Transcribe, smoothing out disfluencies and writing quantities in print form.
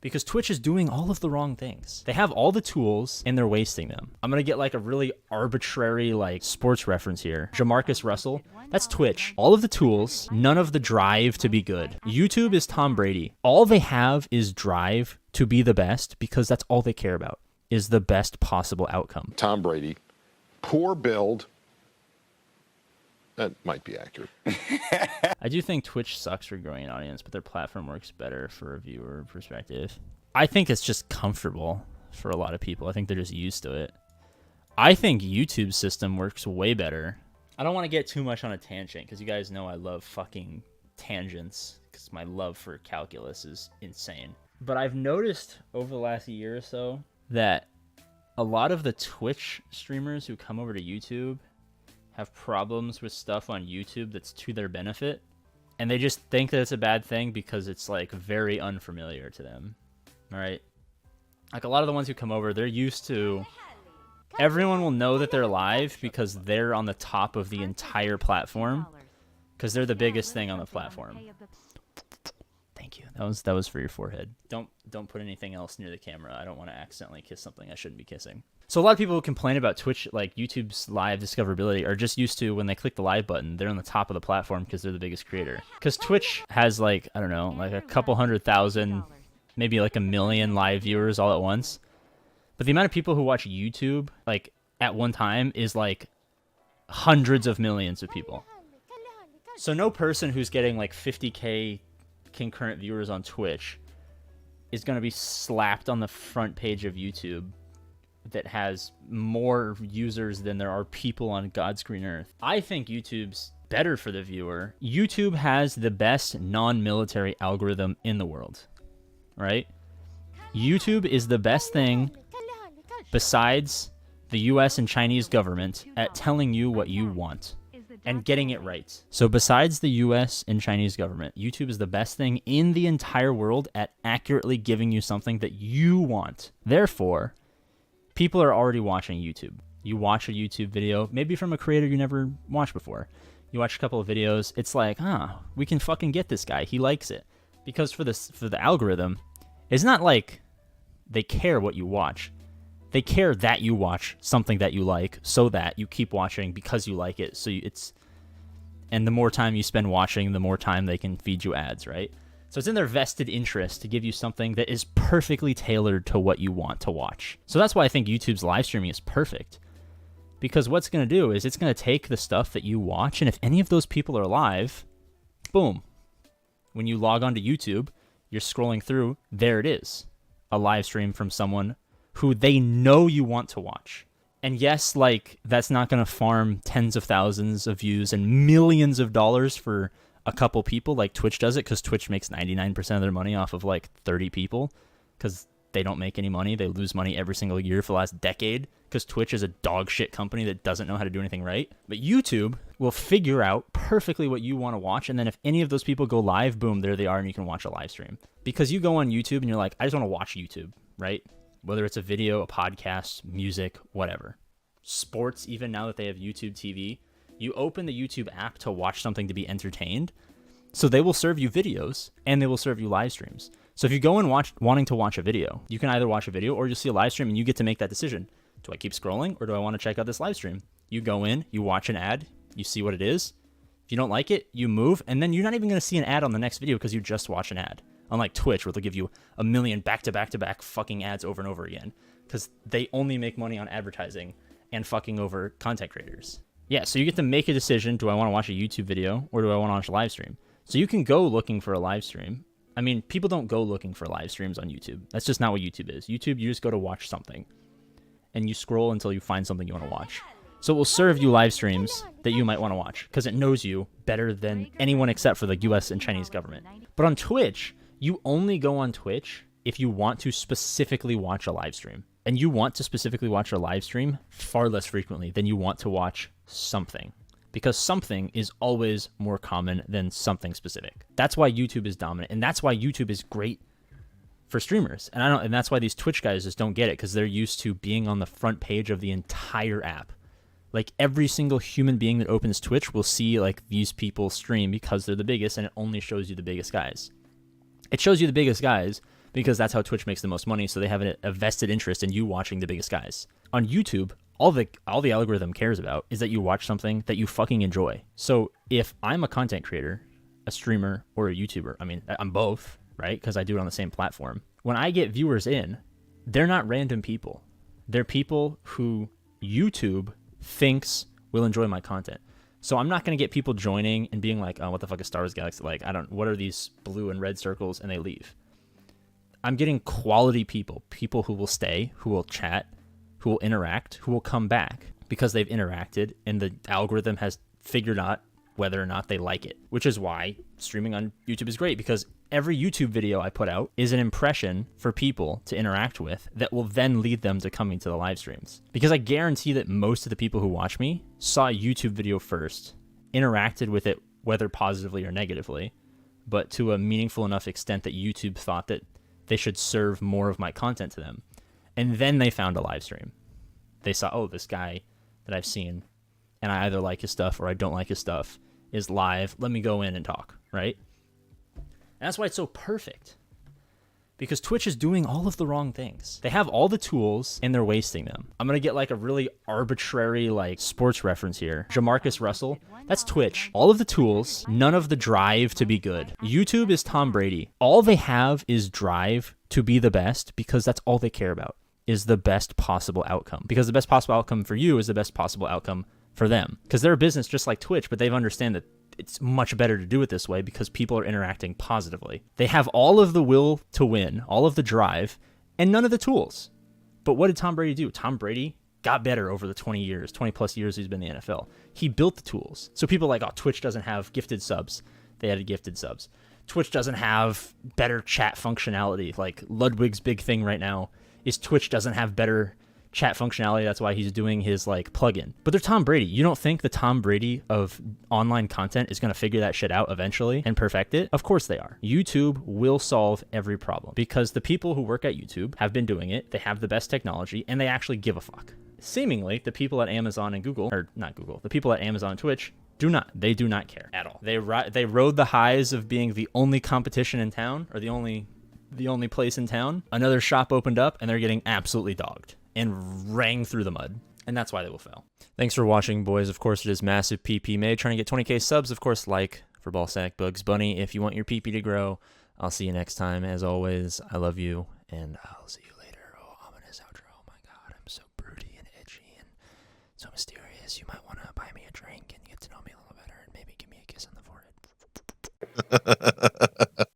because Twitch is doing all of the wrong things. They have all the tools and they're wasting them. I'm going to get like a really arbitrary like sports reference here. Jamarcus Russell, that's Twitch. All of the tools, none of the drive to be good. YouTube is Tom Brady. All they have is drive to be the best because that's all they care about is the best possible outcome. Tom Brady, poor build. That might be accurate. I do think Twitch sucks for growing an audience, but their platform works better for a viewer perspective. I think it's just comfortable for a lot of people. I think they're just used to it. I think YouTube's system works way better. I don't want to get too much on a tangent because you guys know I love fucking tangents because my love for calculus is insane. But I've noticed over the last year or so that a lot of the Twitch streamers who come over to YouTube have problems with stuff on YouTube that's to their benefit, and they just think that it's a bad thing because it's like very unfamiliar to them. All right, like a lot of the ones who come over, they're used to everyone will know that they're live because they're on the top of the entire platform because they're the biggest thing on the platform. Thank you. That was for your forehead. Don't put anything else near the camera. I don't want to accidentally kiss something I shouldn't be kissing. So a lot of people who complain about Twitch, like YouTube's live discoverability, are just used to when they click the live button, they're on the top of the platform because they're the biggest creator. Because Twitch has like, I don't know, like a couple 100,000, maybe like 1 million live viewers all at once. But the amount of people who watch YouTube like at one time is like hundreds of millions of people. So no person who's getting like 50K concurrent viewers on Twitch is going to be slapped on the front page of YouTube that has more users than there are people on God's green earth. I think YouTube's better for the viewer. YouTube has the best non-military algorithm in the world, right? YouTube is the best thing besides the US and Chinese government at telling you what you want and getting it right. So besides the US and Chinese government, YouTube is the best thing in the entire world at accurately giving you something that you want. Therefore, people are already watching YouTube. You watch a YouTube video, maybe from a creator you never watched before. You watch a couple of videos, it's like, we can fucking get this guy. He likes it. Because for the algorithm, it's not like they care what you watch. They care that you watch something that you like so that you keep watching because you like it. And the more time you spend watching, the more time they can feed you ads, right? So it's in their vested interest to give you something that is perfectly tailored to what you want to watch. So that's why I think YouTube's live streaming is perfect. Because what's going to do is it's going to take the stuff that you watch, and if any of those people are live, boom. When you log onto YouTube, you're scrolling through, there it is. A live stream from someone who they know you want to watch. And yes, like, that's not going to farm tens of thousands of views and millions of dollars for a couple people like Twitch does it, because Twitch makes 99% of their money off of like 30 people because they don't make any money. They lose money every single year for the last decade because Twitch is a dog shit company that doesn't know how to do anything right. But YouTube will figure out perfectly what you want to watch, and then if any of those people go live, boom, there they are, and you can watch a live stream. Because you go on YouTube and you're like, I just want to watch YouTube, right? Whether it's a video, a podcast, music, whatever. Sports, even now that they have YouTube TV, you open the YouTube app to watch something to be entertained. So they will serve you videos and they will serve you live streams. So if you go in wanting to watch a video, you can either watch a video or you'll see a live stream and you get to make that decision. Do I keep scrolling or do I want to check out this live stream? You go in, you watch an ad, you see what it is. If you don't like it, you move, and then you're not even going to see an ad on the next video because you just watch an ad. Unlike Twitch, where they'll give you a million back-to-back-to-back fucking ads over and over again because they only make money on advertising and fucking over content creators. Yeah, so you get to make a decision. Do I want to watch a YouTube video or do I want to watch a live stream? So you can go looking for a live stream. I mean, people don't go looking for live streams on YouTube. That's just not what YouTube is. YouTube, you just go to watch something. And you scroll until you find something you want to watch. So it will serve you live streams that you might want to watch because it knows you better than anyone except for the US and Chinese government. But on Twitch, you only go on Twitch if you want to specifically watch a live stream. And you want to specifically watch a live stream far less frequently than you want to watch something. Because something is always more common than something specific. That's why YouTube is dominant. And that's why YouTube is great for streamers. And that's why these Twitch guys just don't get it, because they're used to being on the front page of the entire app. Like every single human being that opens Twitch will see like these people stream because they're the biggest, and it only shows you the biggest guys. It shows you the biggest guys because that's how Twitch makes the most money. So they have a vested interest in you watching the biggest guys. On YouTube, all the algorithm cares about is that you watch something that you fucking enjoy. So if I'm a content creator, a streamer, or a YouTuber, I mean, I'm both, right? Because I do it on the same platform. When I get viewers in, they're not random people. They're people who YouTube thinks will enjoy my content. So I'm not going to get people joining and being like, oh, what the fuck is Star Wars Galaxy? Like, what are these blue and red circles? And they leave. I'm getting quality people who will stay, who will chat, who will interact, who will come back because they've interacted and the algorithm has figured out whether or not they like it, which is why streaming on YouTube is great, because every YouTube video I put out is an impression for people to interact with that will then lead them to coming to the live streams. Because I guarantee that most of the people who watch me saw a YouTube video first, interacted with it, whether positively or negatively, but to a meaningful enough extent that YouTube thought that they should serve more of my content to them. And then they found a live stream. They saw, oh, this guy that I've seen, and I either like his stuff or I don't like his stuff, is live. Let me go in and talk, right? And that's why it's so perfect. Because Twitch is doing all of the wrong things. They have all the tools and they're wasting them. I'm going to get like a really arbitrary like sports reference here. Jamarcus Russell, that's Twitch. All of the tools, none of the drive to be good. YouTube is Tom Brady. All they have is drive to be the best because that's all they care about, is the best possible outcome. Because the best possible outcome for you is the best possible outcome for them. Because they're a business just like Twitch, but they've understand that it's much better to do it this way because people are interacting positively. They have all of the will to win, all of the drive, and none of the tools. But what did Tom Brady do? Tom Brady got better over the 20 plus years he's been in the NFL. He built the tools. So people are like, oh, Twitch doesn't have gifted subs. They added gifted subs. Twitch doesn't have better chat functionality. Like Ludwig's big thing right now is Twitch doesn't have better chat functionality. That's why he's doing his like plugin. But they're Tom Brady. You don't think the Tom Brady of online content is going to figure that shit out eventually and perfect it? Of course they are. YouTube will solve every problem because the people who work at YouTube have been doing it. They have the best technology and they actually give a fuck. Seemingly, the people at Amazon and Google, or not Google, the people at Amazon and Twitch do not. They do not care at all. They rode the highs of being the only competition in town, or the only place in town. Another shop opened up and they're getting absolutely dogged and rang through the mud. And that's why they will fail. Thanks for watching, boys. Of course, it is Massive PP Made, trying to get 20k subs. Of course, like for Ballsack Bugs Bunny if you want your PP to grow. I'll see you next time. As always, I love you, and I'll see you later. Oh, ominous outro. Oh my god, I'm so broody and edgy and so mysterious. You might want to buy me a drink and get to know me a little better and maybe give me a kiss on the forehead.